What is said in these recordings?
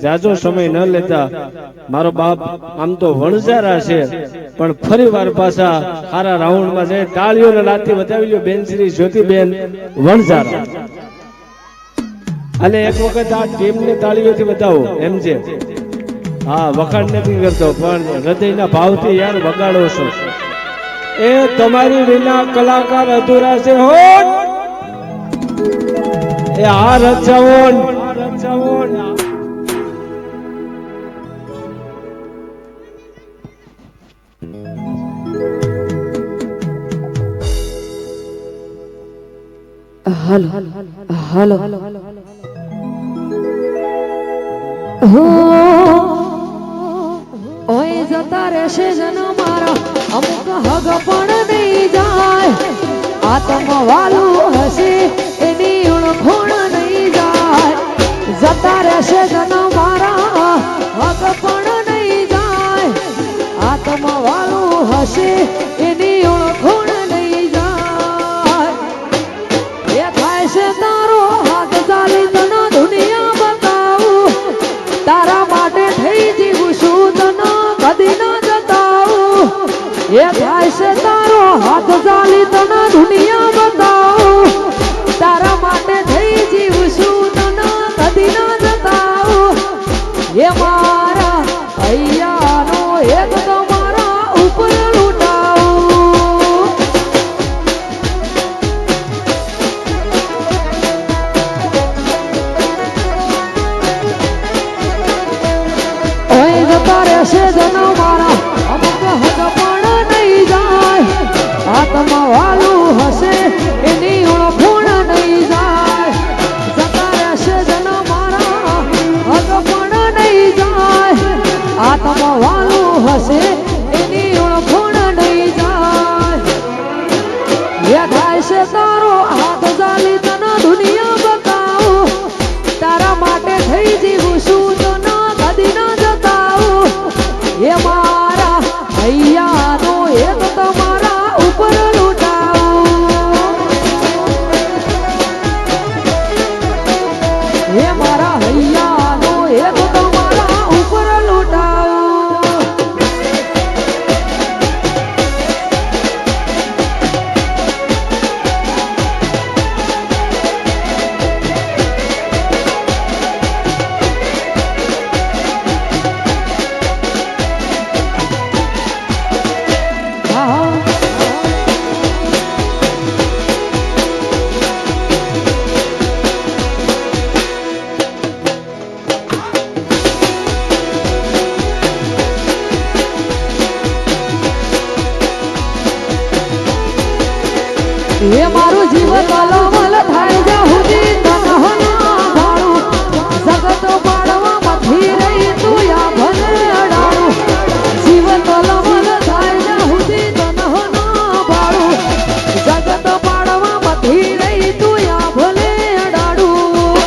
જાજો સમય ન લેતા મારો બાપ આમ તો વણઝારા છે પણ ફરીવાર પાછા સારા રાઉન્ડમાં જાય તાળીઓને લાતી બતાવી લ્યો બેન શ્રી જ્યોતિબેન વણઝારા અને એક વખત આ ટીમને તાળીઓથી બતાવો એમ છે હા વખાણ નથી કરતો પણ હૃદયના ભાવથી યાર વગાડો છો એ તમારી વિના કલાકાર અધૂરા છે હો એ આ રચાવો હાલો હાલો હો ઓય જતા રહેશે જનો મારા અમુક હગ પણ નહીં જાય આત્મ વાલું હશે એની ઓળખોણ નહીં જાય જતા રહેશે જનો મારા હગ પણ નહીં જાય આત્મ વાલું હશે એની ઓળખોણ તારો હાથ ચાલી તને દુનિયા બતાવું તારા માટે થઈ જીવું છું તને કદી ના જતાવું એ થાય છે તારો હાથ ચાલી તને દુનિયા બતાવું તારા માટે થઈ જીવું છું તને કદી ના જતાવું એ મારા હૈયાનો એક તમારા ઉપર રહેશે જનો મારા અમુક હદ પણ નહીં જાય આત્મ વાલું હશે એની ઓળખોણ નહીં જાય જતા રહેશે જનો મારા હદ પણ નહીં જાય આત્મ વાલું હશે એની ઓળખોણ નહીં જાય એ થાય છે તારો હાથ ચાલી તને દુનિયા બતાવું તારા માટે થઈ જીવું છું તને કદી ના એ મારા હૈયાનો એક તમારા ઉપર લૂટાવું એ મારા હૈયાનો એક તમારા ઉપર લૂટાવું એ મારું જીવન કલમલ થાય જા હુદી તનહના ભાળું જગત પાડવામાંથી રહી તું યા ભલે અડાડું જીવન કલમલ થાય જા હુદી તનહના ભાળું જગત પાડવામાંથી રહી તું યા ભલે અડાડું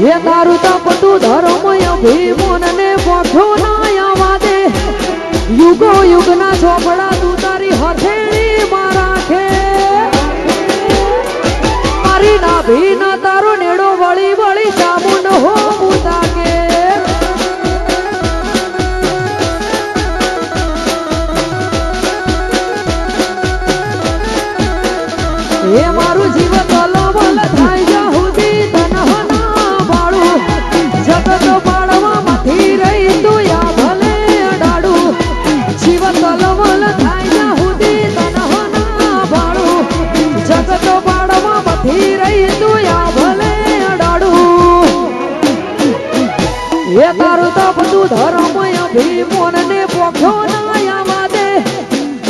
એ તારું તપતું ધર્મય ભીમોનને પોઠો ના આવા દે યુગો યુગના ચોપડા તું તારી હથેળી મારા મારી ના ભીના તારો નેડો વળી વળી ચામુંડ હો મુતા કે એ મારું જીવન કલમલ થાય જા હુદી તનહના ભાળું જગત પાડવામાંથી રહી તું યા ભલે અડાડું જીવન કલમલ થાય જા હુદી તનહના ભાળું જગત પાડવામાંથી રહી તું યા ભલે અડાડું એ તારું તપતું ધર્મય ભીમોનને પોખો ના આવા દે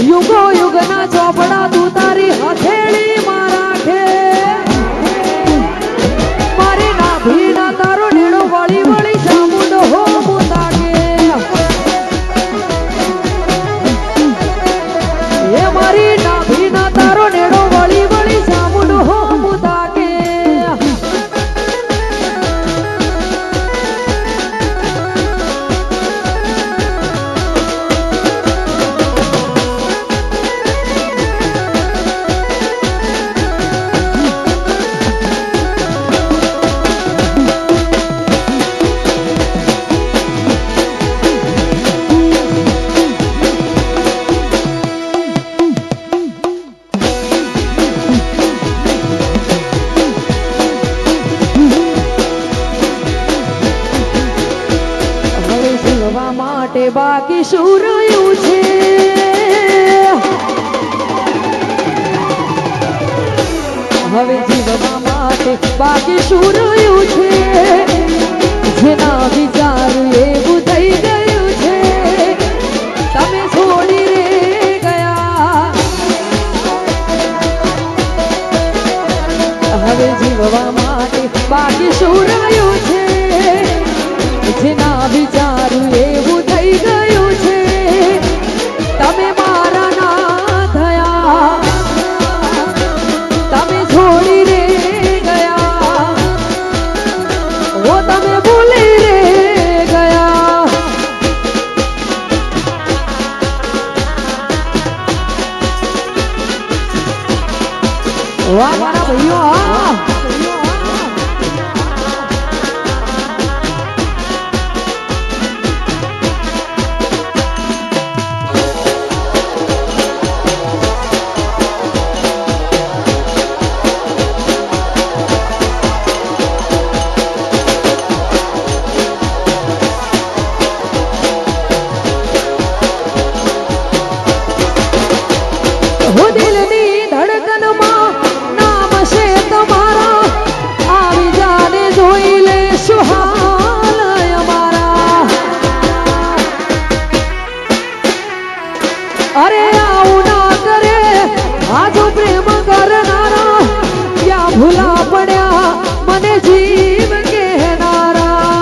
યુગો યુગના ચોપડા તું તારી હથેળી માં રાખે મારી ના ભીના તારો નેડો વળી વળી ચામુંડ હો મુતા કે એ મારી ના ભીના તારો નેડો વળી વળી ચામુંડ હો મુતા કે જીવવા માટે બાકી શું રહ્યું છે હવે જીવવા માટે બાકી શું રહ્યું છે જેના વિચારું એવું થઈ ગયું છે તમે છોડી રે ગયા હવે જીવવા માટે બાકી શું રહ્યું છે જેના વિચારું એવું થઈ ગયું છે તમે મારા ના થયા તમે છોડી રે ગયા ઓ તમે ભૂલી રે ગયા વાહ મારા ભાઈઓ હું દિલની ધડકનમાં નામ છે તમારા આવી જાને જોઈ લેશું હાલ અમારા અરે આવું ના કરે આજો પ્રેમ કરનારા ક્યાં ભૂલા પડ્યા મને જીવ કહેનારા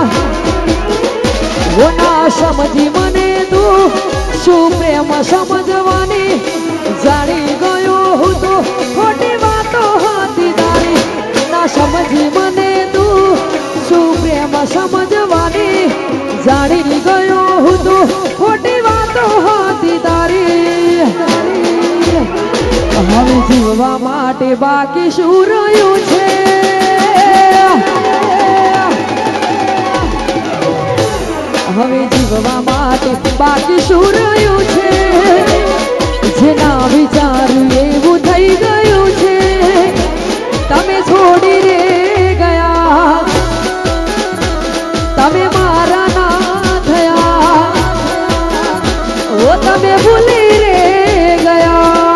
ઓ ના સમજી મને તું શું પ્રેમ સમજવાની જાણી ગયો હું તો ખોટી વાતો હતી તારી ના સમજી મને તું શું પ્રેમ સમજવાની જાણી ગયો હું તો ખોટી વાતો હતી તારી હવે જીવવા માટે બાકી શું રહ્યું છે હવે જીવવા માટે બાકી શું રહ્યું છે જેના વિચારું એવું થઈ ગયું છે તમે છોડી રે ગયા તમે મારા ના થયા ઓ તમે ભૂલી રે ગયા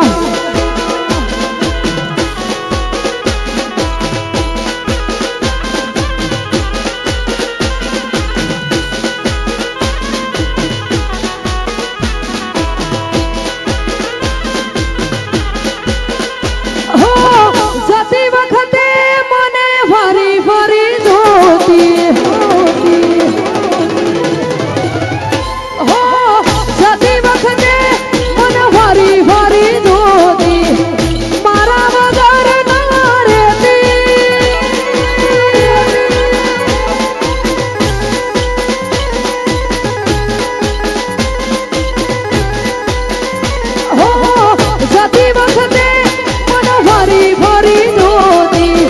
જતી વખતે મને ફરી ફરી જોતી હો જતી વખતે મને ફરી ફરી જોતી મારા વગર ના રહેતી હો જતી વખતે ફરી ફરી જોતી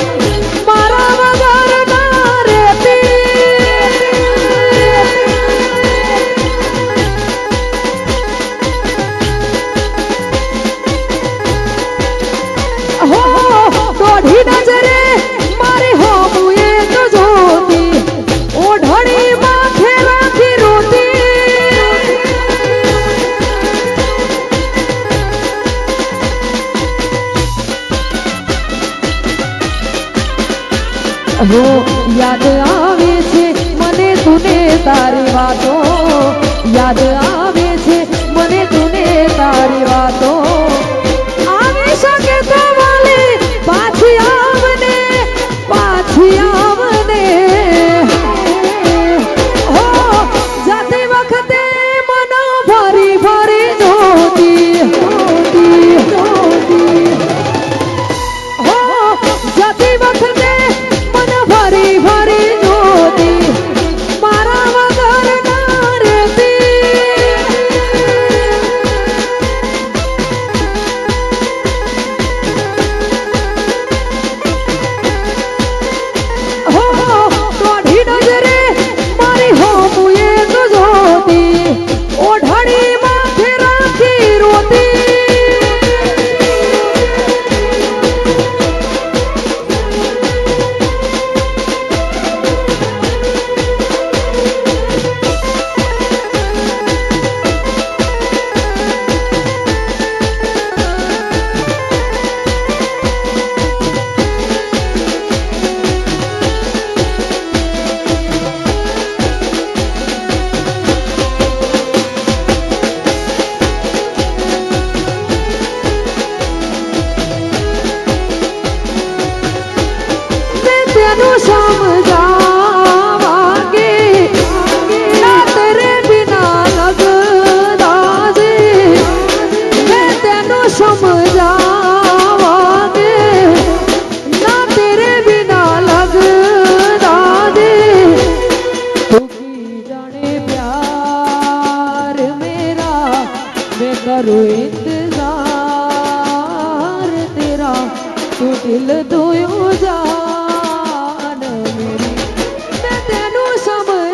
મારા વગર ના રહેતી હો દોઢી નજરે મારી હોમું એક જોતી ઓઢણી માથે રાખી રોતી હો યાદ આવે છે મને તુને તારી વાતો યાદ આવે છે મને તુને તારી વાતો આવી શકે તો વાલી પાછી આવને હો જાતી વખતે મનો ફરી ફરી જોતી હો જાતી વખતે ફરી ફરી करूँ इंतजार तेरा तू दिल दो जान मेरी मैं तेनू समझावांगे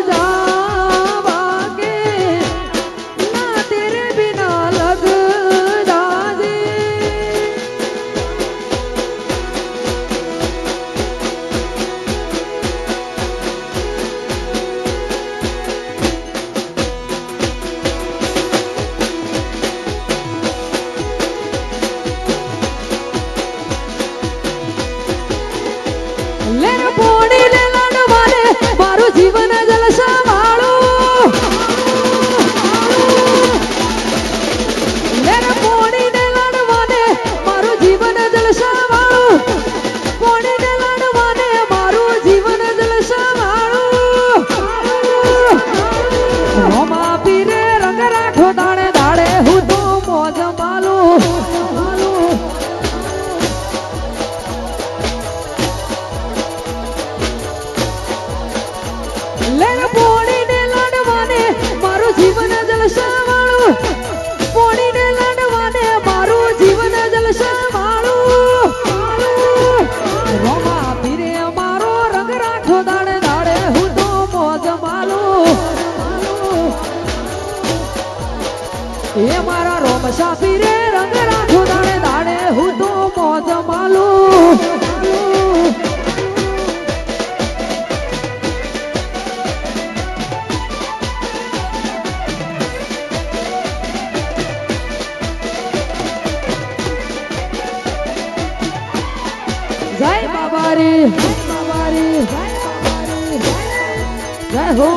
ना तेरे बिना लगदा जी લેર પોણી ને લડવાને મારું જીવન જલસા વાળું લેર પોણી ને લડવાને મારું જીવન જલસા વાળું પોણી ને લડવાને મારું જીવન જલસા વાળું રોમા પીરે રંગ રાખો દાડે દાડે હું તો મોજ માલું લેર પોણી ને લડવાને મારું જીવન જલસા વાળું પોણી ને લડવાને મારું જીવન જલસા વાળું રોમા પીરે મારો રંગ રાખો દાડે દાડે હું તો મોજ માલું એ મારા રોમશા પીરે રંગ રાખો દાડે દાડે હું તો મોજ માલું જય બાબા રે જય બાબા રે જય બાબા રે જય હો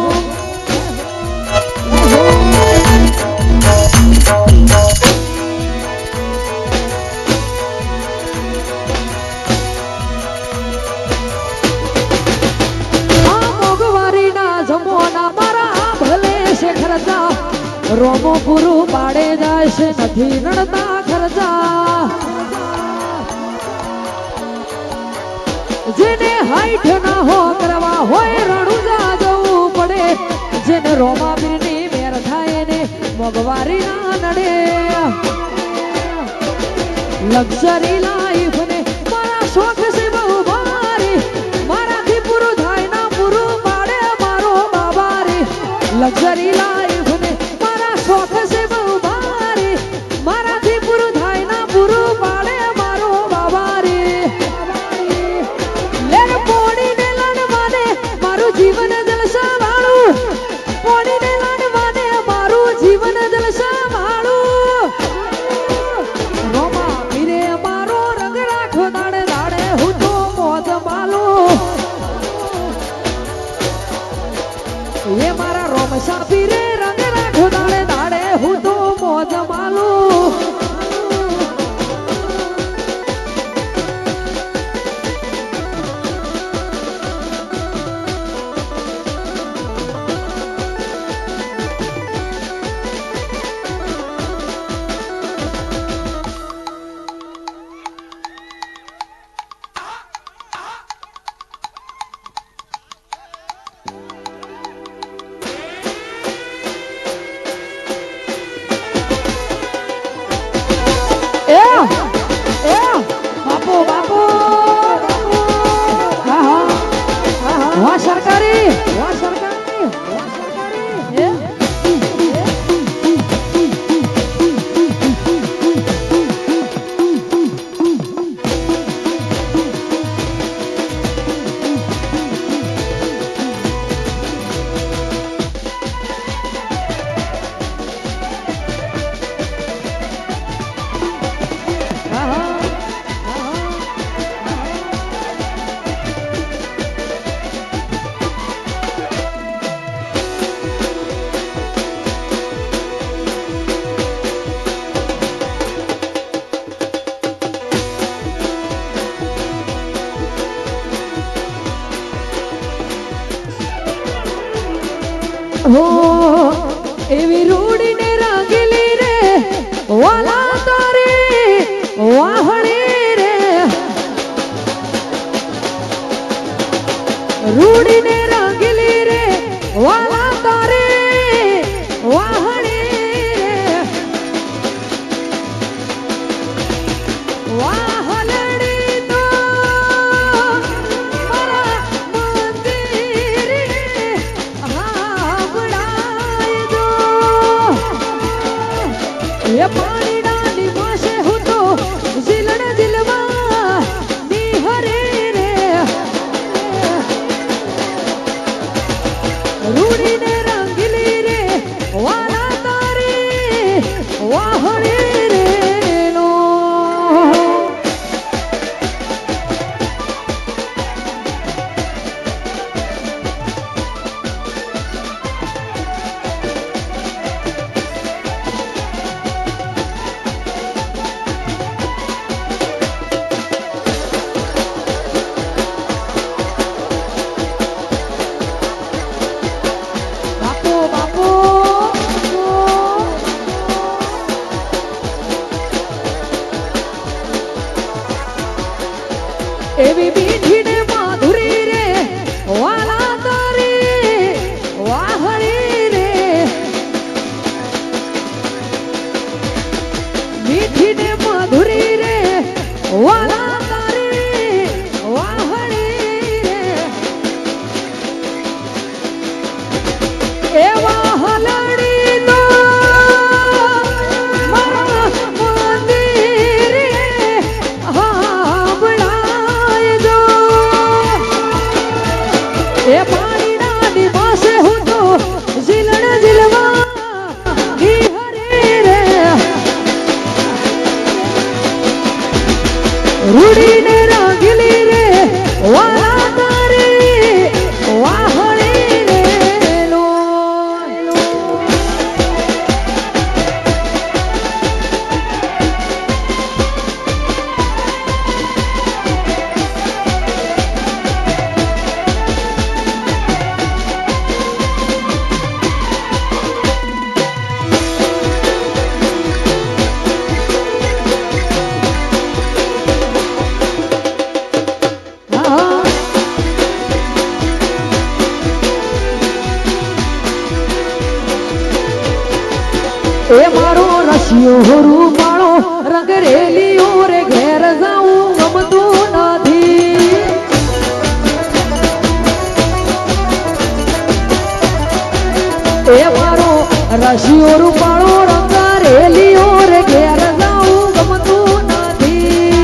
આ મોગવારી ના જમોના મારા ભલે છે ખર્ચા રોમો પૂરું પાડે જાય છે નથી રણતા ખર્ચા જેને હાઈઠ ના હો કરવા હોય રણુજા જવું પડે જેને રોમાપીરની મેર થાય ને મોગવારી ના નડે લક્ઝરી લાઈફ ને મારા શોખ છે બહુ ભારી મારાથી પૂરું થાય ના પૂરું પાડે મારો બાબા રે લક્ઝરી લાઈફ ને મારા શોખ છે બહુ ભારી મારાથી પૂરું થાય ના પૂરું પાડે મારો બાબા રે લેર પોણી ને લડવાને મારું જીવન જલસા વાળું પોણી ને લડવાને મારું જીવન જલસા વાળું રોમા પીરે મારો રંગ રાખો દાડે દાડે હું તો મોજ માલું એ મારા રોમશા પીરે રંગ રાખો દાડે દાડે હું તો મોજ માલું બાપુ બાપુ વાહ સરકારી વાહ સરકારી હો એવી રૂડી ને રાગેલી રે વાલા તારી વાહણી રે રૂડી ને રાગેલી રે વાલા તારી વાહણી રે એ પાણીના નિવાસે હું તો ઝીલણ દિલવા નિહરે રે રૂડીને રંગીલી રે વાલા તારી વાહણી રે નો બાપુ બાપુ એવી મીઠી ને માધુરી રે વાલા તારી વાહણી રે મીઠી ને માધુરી રે વાલા તારી વાહણી રે એવા હલડી તો મારા મંદિરે હાંભળાય જો એ પાણીના નિવાસે હું તો ઝીલણ ઝીલવા નિહરે રે રૂડીને રંગીલી રે વાલા તારી વાહણી રે લો હા એ મારો રશિયો રૂપાળો રંગ રેલીઓ રે ઘેર જાઉં ગમતું નથી એ મારો રશિયો રૂપાળો રંગ રેલીઓ રે ઘેર જાઉં ગમતું નથી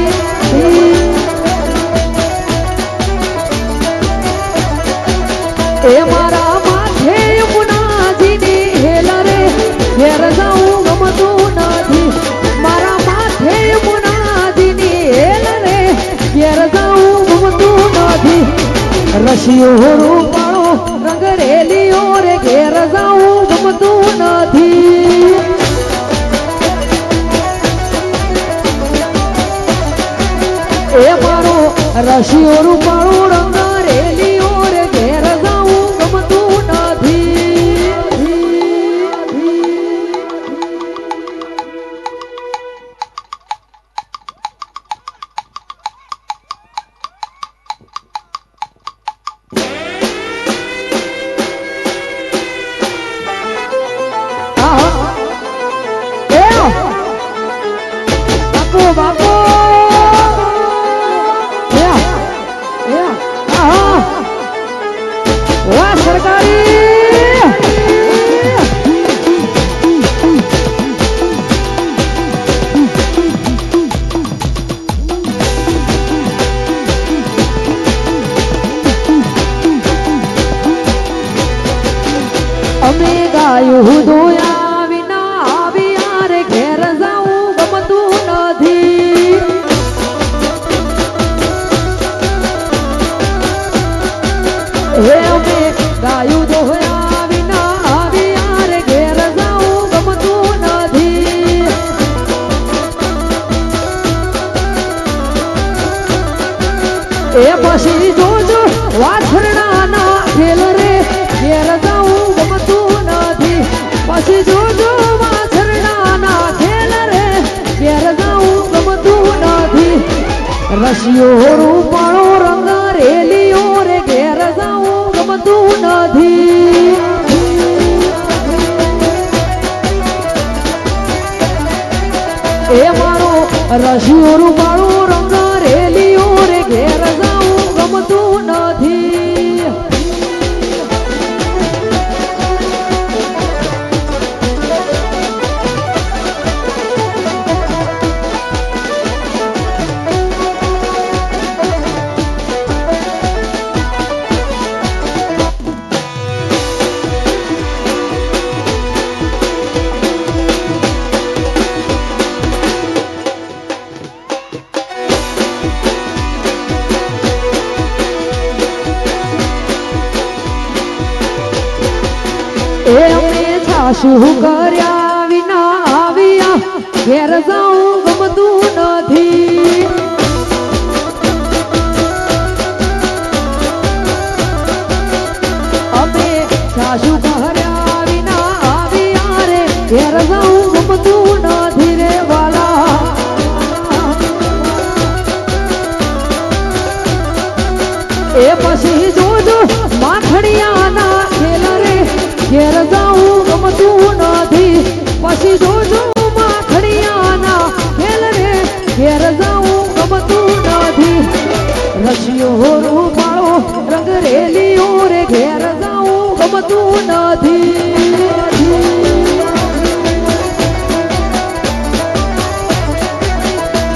એ મારા માથે યમુનાજીની હેલ રે ઘેર જાઉં ગમતું નથી મારા માથે યમુનાજીની હેલ રે ઘેર જાઉં ગમતું નથી રશિયો રૂપાળો રંગ રેલીઓ રે ઘેર જાઉં ગમતું નથી એ મારો રશિયો રૂપાળો રંગ રેલીઓ રે ઘેર જાઉં ગમતું નથી બાપુ બાપુ વાહ સરકારી અમે ગાયું દોયા વિના આવ્યા રે ઘેર જાઉં ગમતું નથી હે અમે ગાયું દોયા વિના આવ્યા રે ઘેર જાઉં ગમતું નથી એ પછી જોજો વાછરડા ના ખેલ રે ઘેર જાઉં ગમતું નથી પછી જોજો વાછરડા ના ખેલ રે ઘેર જાઉં ગમતું નથી રશિયો રૂપાળો રંગ રેલીઓ રે ઘેર જાઉં ગમતું નથી એ મારો રશિયો રૂપાળો રંગ રેલીઓ રે ઘેર જાઉં ગમતું નથી એ અમે છાશુ કર્યા વિના આવ્યા ઘેર જાઉં ગમતું નથી અમે છાશુ કર્યા વિના આવ્યા રે ઘેર જાઉં ગમતું નથી રે વાલા એ પછી જોજો માખડિયાના ખેલ રે ઘેર જાઉં ગમતું નથી પછી જોજો માખડિયાના ખેલ રે ઘેર જાઉં ગમતું નથી રશિયો રૂપાળો રંગ રેલીઓ રે ઘેર જાઉં ગમતું નથી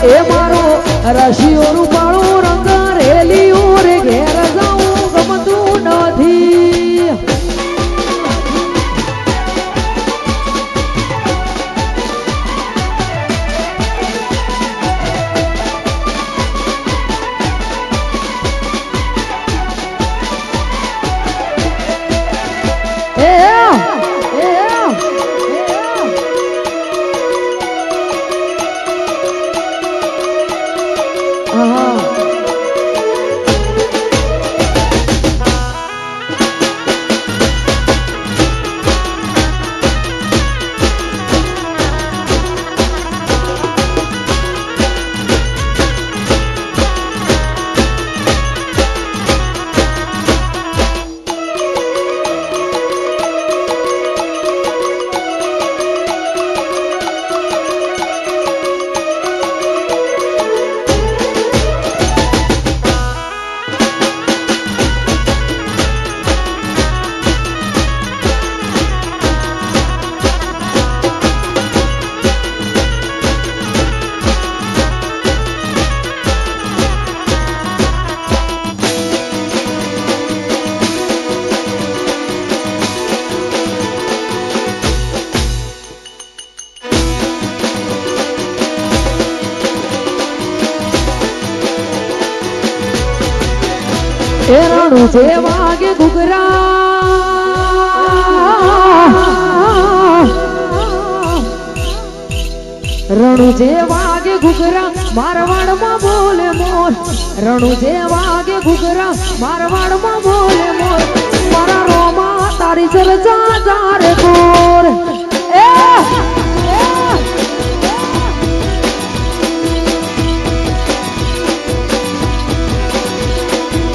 એ મારો રશિયો રૂપાળો રંગ રેલીઓ રે ઘેર જાઉં ગમતું નથી એ રણુ જે વાગે ઘૂઘરા રણુ જે વાગે ઘૂઘરા મારવાડમાં બોલે મોર રણુ જે વાગે ઘૂઘરા મારવાડમાં બોલે મોર મારા રોમા તારી ચર્ચા જારે કોર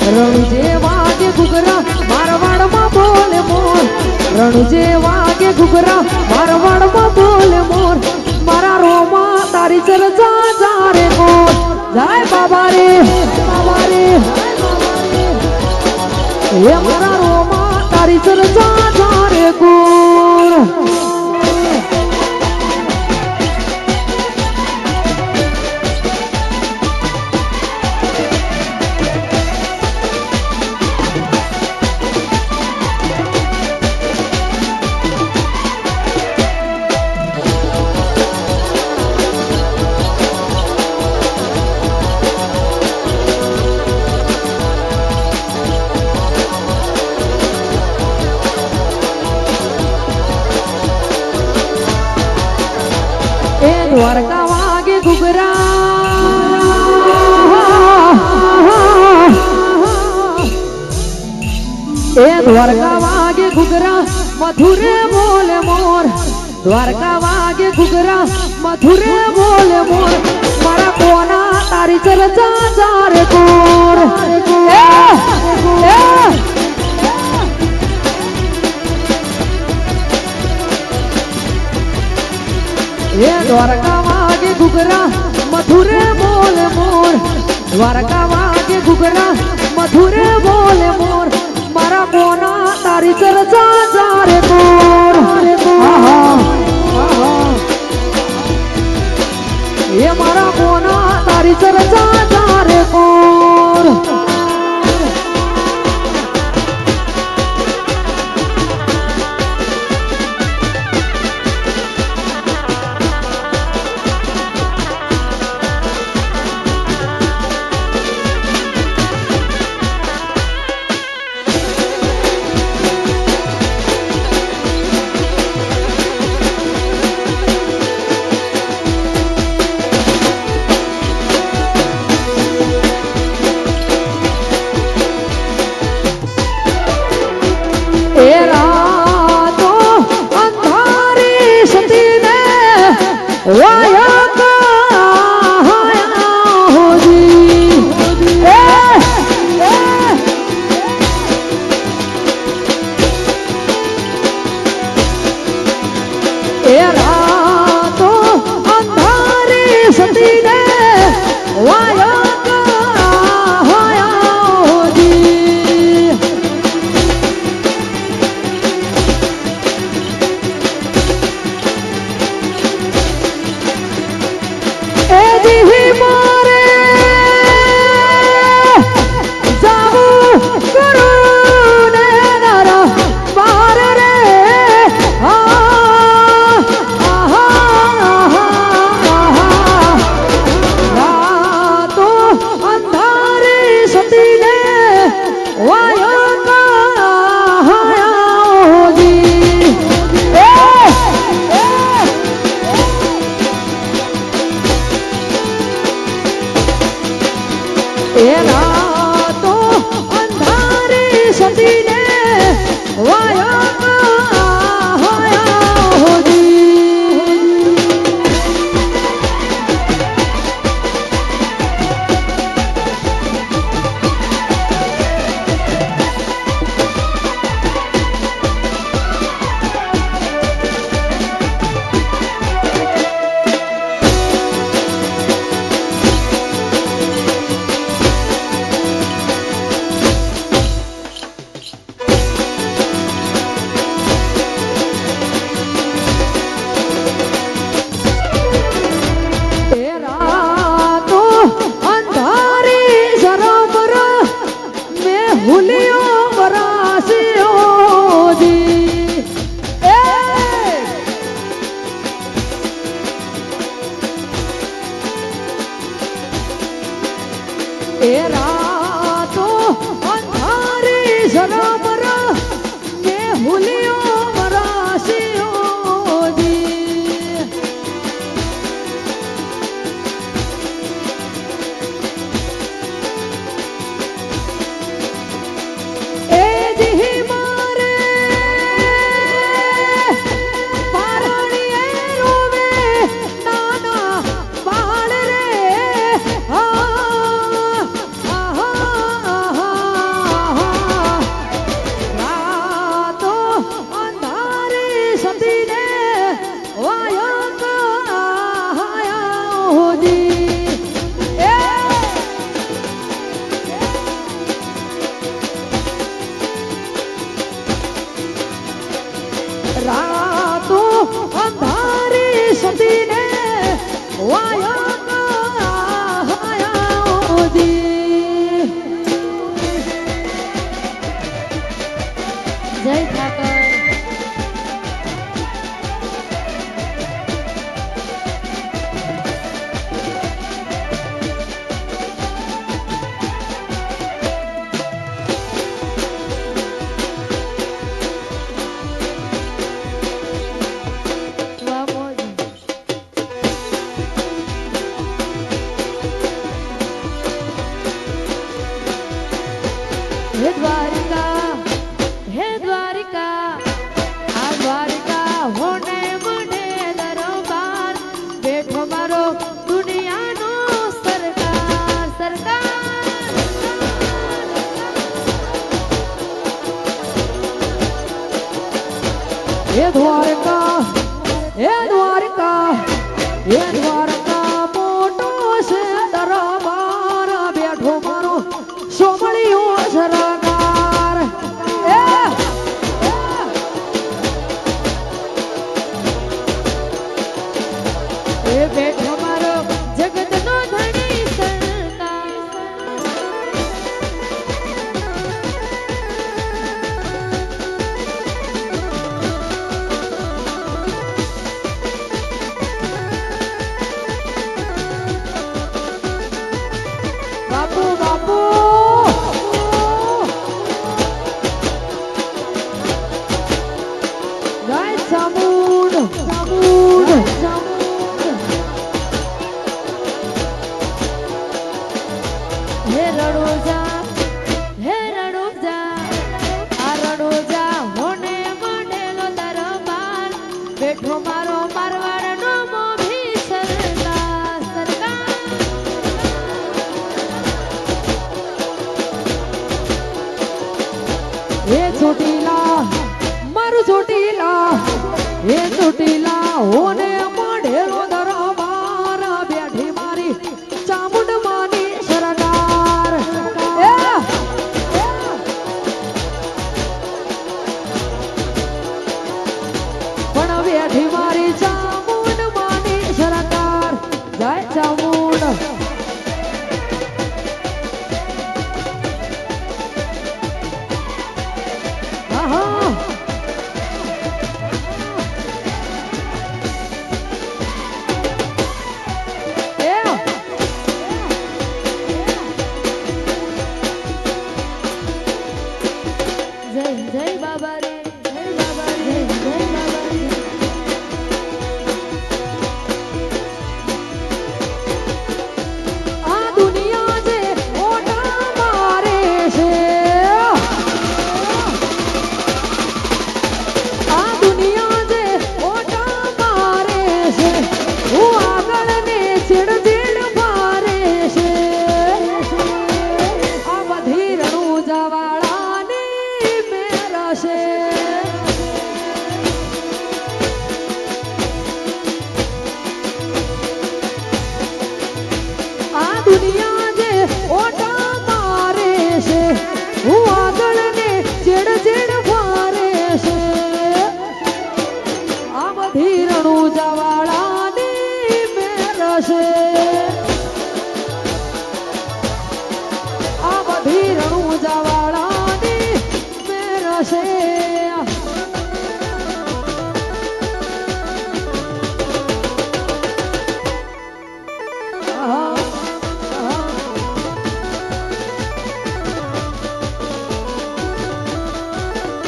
રણુ જે વાગે ઘૂઘરા મારવાડમાં બોલે મોર રણુ જે વાગે ઘૂઘરા મારવાડમાં બોલે મોર મારા રોમા તારી ચર્ચા જારે કોર જય બાબા રે એ મારા રોમા તારી ચર્ચા જારે કોર દ્વારકા વાગે ઘૂઘરા એ દ્વારકા વાગે ઘૂઘરા મધુરે બોલે મોર દ્વારકા વાગે ઘૂઘરા મધુરે બોલે મોર મારા કોના તારી ચર્ચા જારે કોર એ દ્વારકા વાગે ઘૂઘરા મધુરે બોલે મોર દ્વારકા વાગે ઘૂઘરા મધુરે બોલે મોર મારા કોના તારી ચર્ચા જારે કોર એ મારા કોના તારી ચર્ચા જારે કોર એ રાતો અંધારી સતી ને વાયો હોજી એ જી મારે જાવું કરું ને નરા બાર રે રાતો અંધારી સતી ને વાયો હોજી એ રાતો અંધારી સતી ને વાયા હોજી એ રાતો અંધારી સરોવર ને હુલિયો વરાસીઓજી એ જી મારે પારણીએ રોવે નાના બાળ રે રાતો અંધારી સતી ને વાયા હોજી રાતો અંધારી સતી ને વાયા હોજી જય ઠાકર હે દ્વારિકા આ દ્વારિકા હોને મને દરબાર બેઠો મારો દુનિયાનો સરકાર હે દ્વારકા મોટો છે દરબાર બેઠો મારો સોમળિયો સરકાર એ બેઠો મારો જગતનો ધણી સરકાર બાપુ ગાય સામૂડ હે રણોજા આ રણોજા હોને મંડેલો દરબાર બેઠો મારો મારવાડનો મોભી સરકાર એ ચોટીલા મારું ચોટીલા એ ચોટીલા હોને મોઢેરો દરબાર બેઠી મારી ચામુંડ માની સરકાર પણ બેઠી મારી ચામુંડ માની સરકાર જય ચામુંડ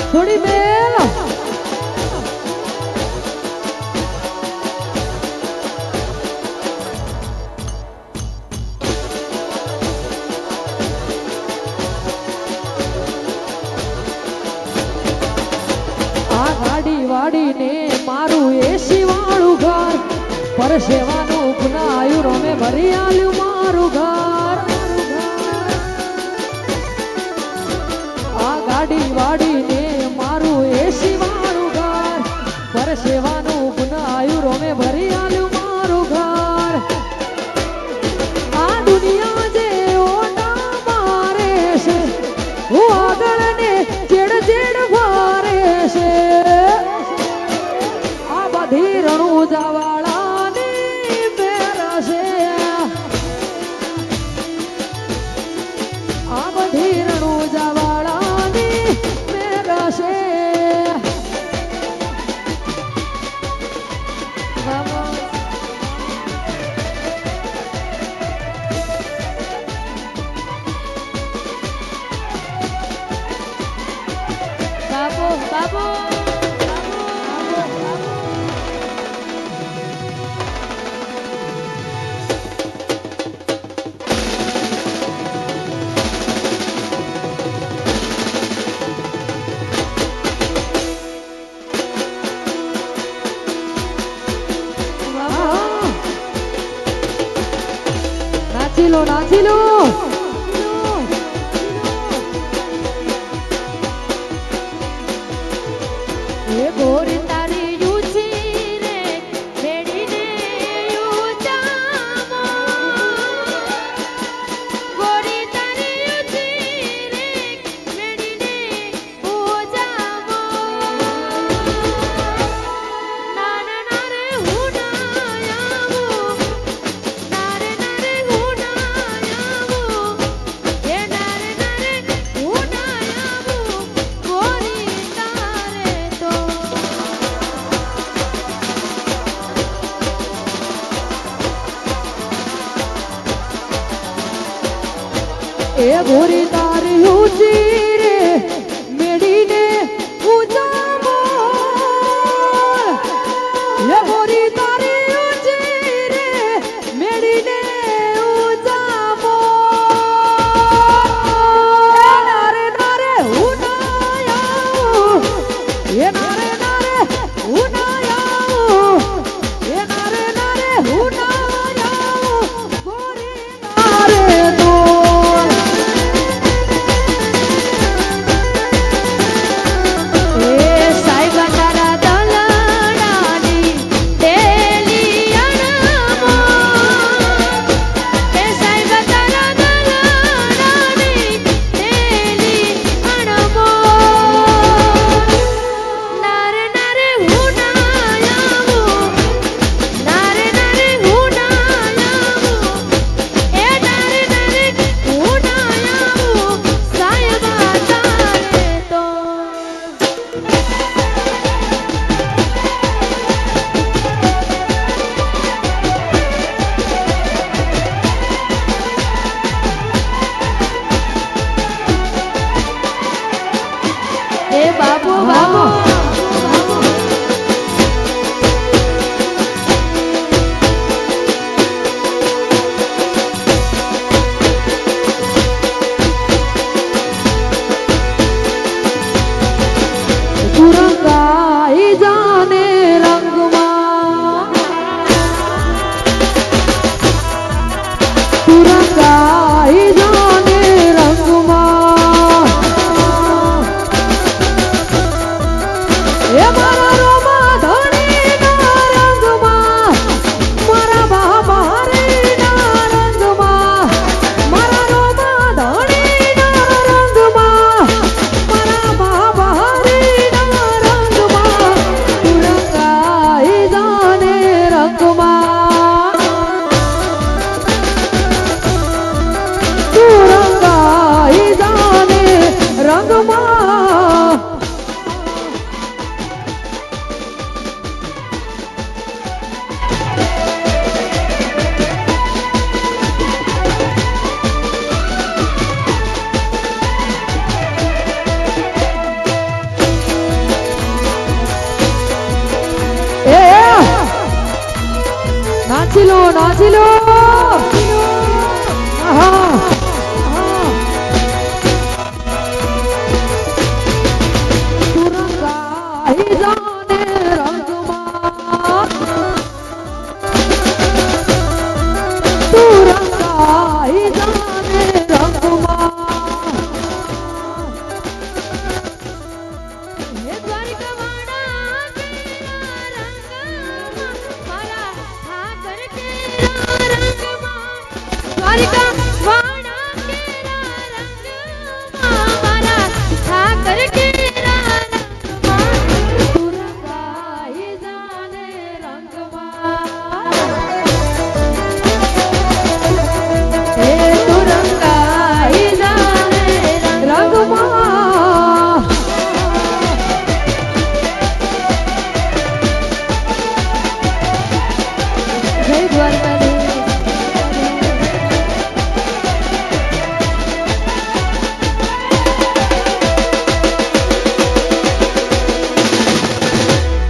થોડી મેલ આ ગાડી વાડીને મારું એસી વાળું ઘર પરસેવાનું પુનાયું રમે ભરી આલ્યું મારું ઘર આ ગાડી વાડીને એસી વાળું ઘર પરસેવાનું પુનાયું રોમે ભરી આલ્યું મારું ઘર આ દુનિયા જે ઓટા મારે છે હું આગળ ને ચેડ ચેડ ફરે છે આ બધી રણું જવાળાની મેર છે આ બધી રણું જવાળાની મેર છે બાબુ નાચી લો એ ગોરી તારી યુચી રે મેડીને યુચામો ગોરી તારી યુચી રે મેડીને યુચામો નારે નારે હું ના આવું નારે નારે હું ના આવું એ નારે નારે હું ના આવું ગોરી તારે તો એ ગોરી તારી ઊંચી રે મેડીને ઊંચા મોર એ ગોરી તારી ઊંચી રે મેડીને ઊંચા મોર એ નારે નારે હું ના આવું એ નારે નારે હું ના આવું એ નારે નારે હું ના આવું ગોરી તારે તો મારા રોમા ધણીના રંગમાં મારા બાબા રેના રંગમાં મારા રોમા ધણીના રંગમાં મારા બાબા રેના રંગમાં તું રંગાઈ જાને રંગમાં તું રંગાઈ જાને રંગમાં નાચી લો આહા તું રંગાઈ જાને રંગમાં તું રંગાઈ જાને રંગમાં હે દ્વારિકાવાળા કેરા રંગમાં મારા ઠાકર કેરા રંગમાં દ્વારિકાવાળા કેરા રંગમાં મારા ઠાકર કેરા રંગમાં તું રંગાઈ જાને રંગમાં હે તું રંગાઈ જાને રંગમાં જય દ્વારકાધીશ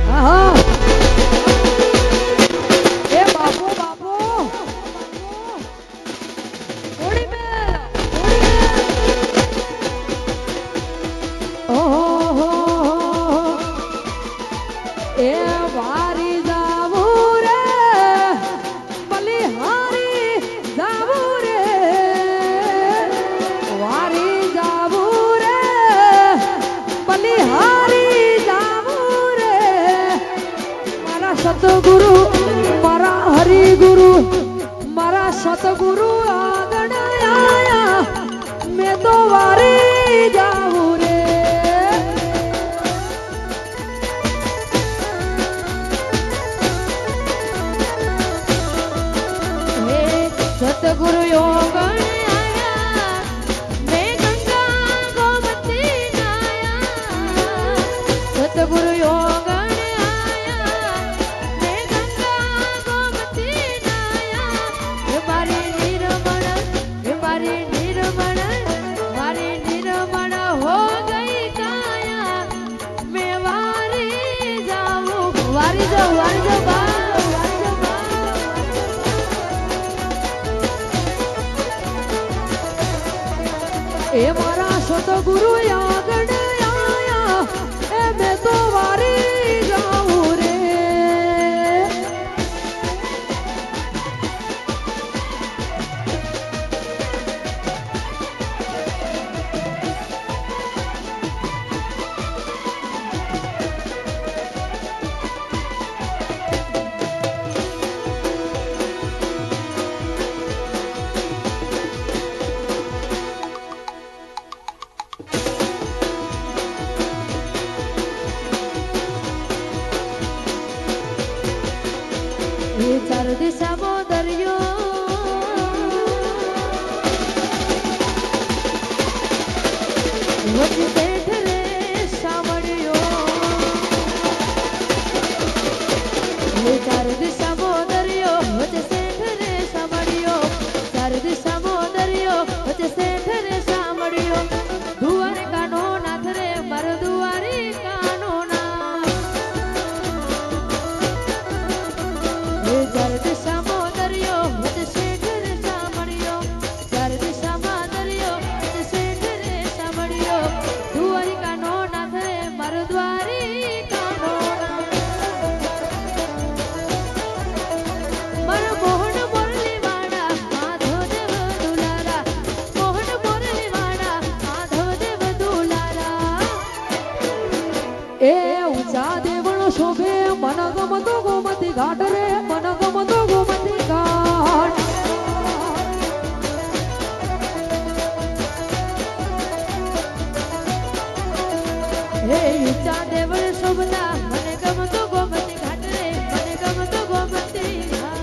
આહા એ બાપુ બાપુ ઓડી મેલ ઓહો એ વારી જાવું રે બલિહારી જાવું રે વારી જાવું રે બલિહારી જાવું રે મારા સતગુરુ મારા હરિગુરુ મારા સતગુરુ આગળ આયા મેં તો વારી જાવું રે હે સતગુરુ યોગણ આયા મેં ગંગા ગોમતી નાયા સતગુરુ યોગણ આયા મેં ગંગા ગોમતી નાયા હે મારી નિર્મળ હો ગઈ કાયા મેં વારી જાઉં વારી જાઉં બા એ મારા સતગુરુ આગળ આયા એ મેં તો વારી જાઉં રે એ ચાર દિશામાં દરિયો વચ્ચે શેઠ રે સાંભળ્યો એ ચાર દિશામાં દરિયો વચ્ચે શેઠ રે સાંભળ્યો ચાર દિશામાં દરિયો વચ્ચે શેઠ રે સાંભળ્યો દુવારે કાનો નાથ રે મારો દુવારે કાનો નાથ ચાર દિશામાં શોભે મન ગમતો ગોમતી ઘાટ રે મન ગમતો ગોમતી ઘાટ હે ઊંચા દેવળ શોભતા મને ગમતો ગોમતી ઘાટ રે મને ગમતો ગોમતી ઘાટ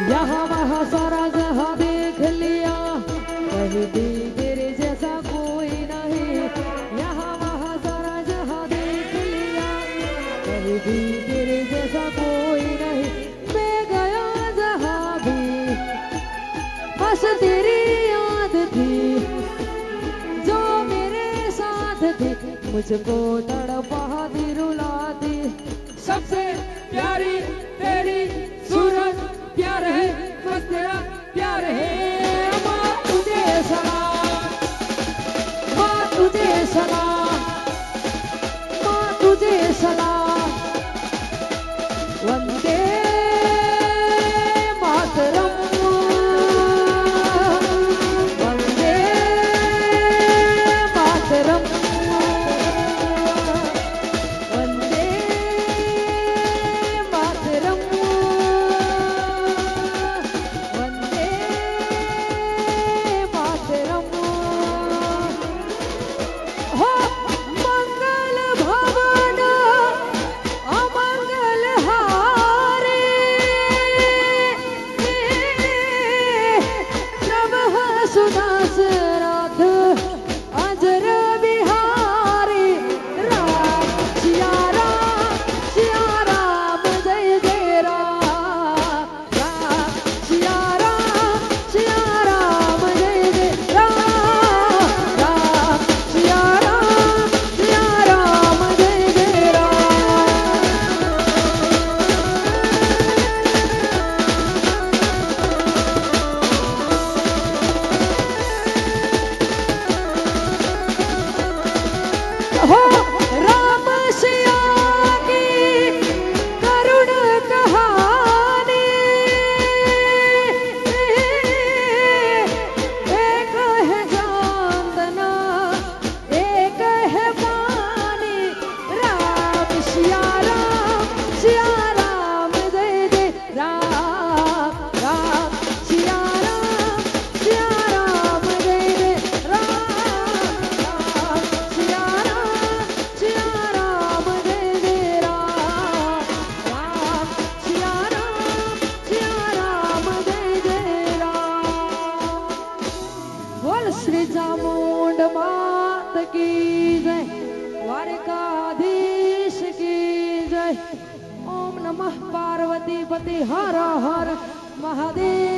यहाँ वहाँ सारा जहाँ देख लिया कहीं भी तेरे जैसा कोई नहीं यहाँ वहाँ सारा जहाँ देख लिया कहीं भी तेरे जैसा कोई नहीं मैं गया जहाँ भी बस तेरी याद थी जो मेरे साथ थी मुझको तड़पाती रुलाती सबसे प्यारी तेरी सूरत प्यार है बस तेरा प्यार है माँ तुझे सलाम माँ तुझे सलाम माँ तुझे सलाम वंदे मातरम वंदे मातरम वंदे मातरम બોલ શ્રી ચામુંડ માત કી જય દ્વારિકાધીશ કી જય ઓમ નમઃ પાર્વતી પતિ હર હર મહાદેવ